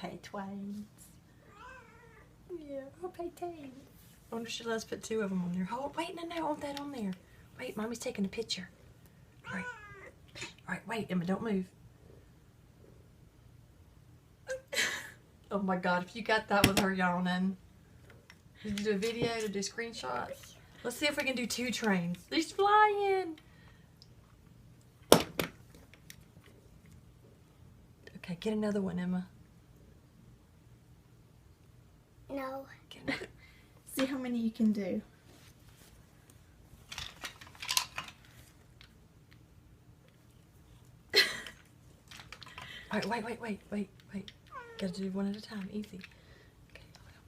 Okay, twins. Yeah, okay, twins. I wonder if she'll let us put 2 of them on there. Hold, wait, no, hold that on there. Wait, Mommy's taking a picture. All right, wait, Emma, don't move. Oh my God, if you got that with her yawning. Did you do a video to do screenshots? Let's see if we can do 2 trains. He's flying. Okay, get another one, Emma. No. Get another. See how many you can do. All right, wait. Gotta do one at a time, easy. Okay, hold on.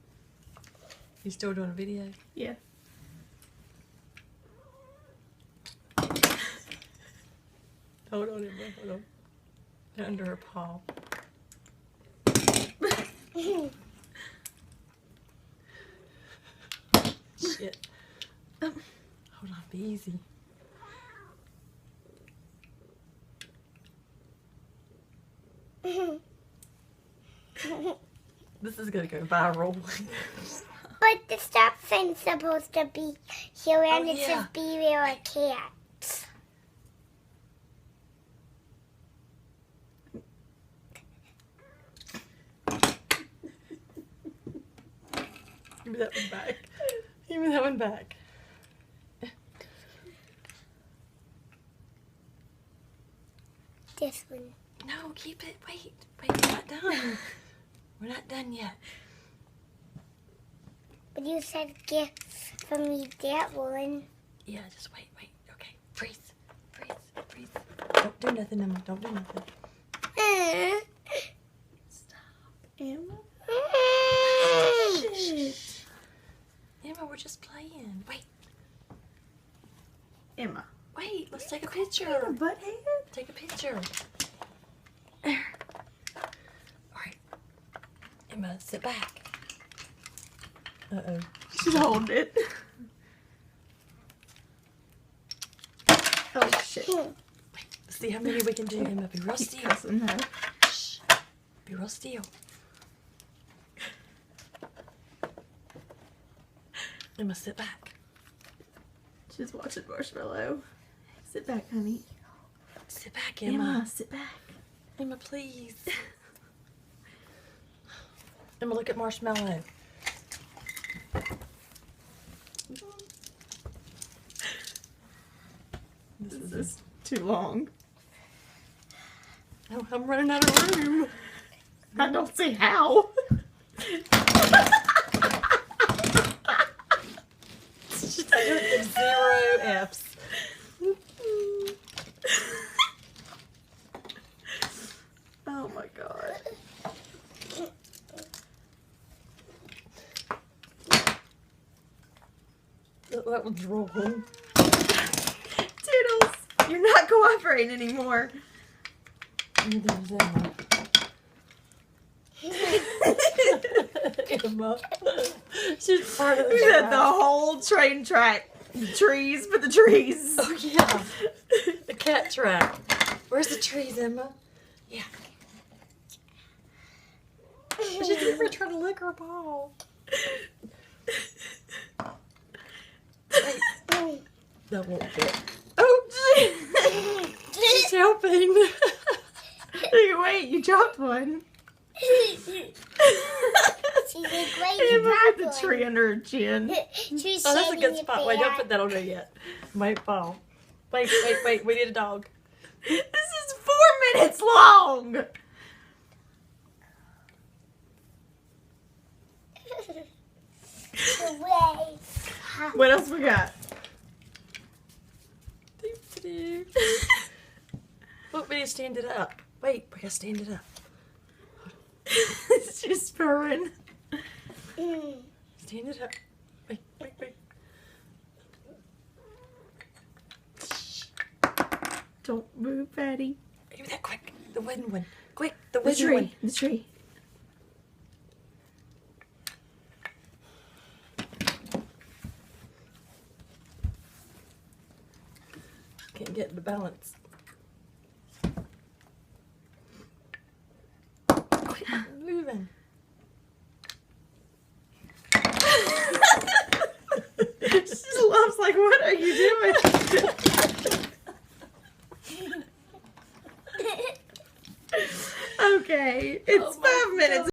You still doing a video? Yeah. Hold on, Emma, hold on. Put it under her paw. Shit. Hold on, be easy. This is gonna go viral. But the stop sign's supposed to be here and Oh, it yeah. says beware of cats. Give me that one back. Give me that one back. This one. No, keep it. Wait, we're not done. We're not done yet. But you said gift for me that one. Yeah, just wait. Okay, freeze. Don't do nothing, Emma. Don't do nothing. Stop, Emma. Shh. Emma, we're just playing. Wait, Emma. let's take a picture. Butthead. Take a picture. There. All right. Emma, sit back. Uh-oh. She's holding it. Oh shit. Let's see how many we can do, Emma. Be real Keep still. cussing her. Shh. Be real still. Emma, sit back. She's watching Marshmallow. Sit back, honey. Sit back, Emma. Sit back. Emma, please. Emma, look at Marshmallow. This is too long. Oh, I'm running out of room. I don't see how. Zero F's. Oh my god. That was wrong. Toodles, you're not cooperating anymore. There's Emma. Emma. She's part of the We had the track. whole train track. The trees, but the trees. Oh, yeah. The cat track. Where's the trees, Emma? Yeah. She's even trying to lick her ball. Wait. That won't fit. Oh, she's helping. Wait, you dropped one. She's like, wait, you Emma dropped put the tree under her chin. She's Oh, that's a shaking good it spot. Wait, don't back. put that on there yet. Might fall. Wait. We need a dog. This is 4 minutes long. Away. What else we got? Look, we need to stand it up. Wait, we gotta stand it up. She's purring. Stand it up. Wait. Don't move, Patty. Give me that quick. The wooden one. Quick, the The wooden tree. one. The tree. Can't get the balance. Moving. Love's like, what are you doing? Okay, it's 5 minutes.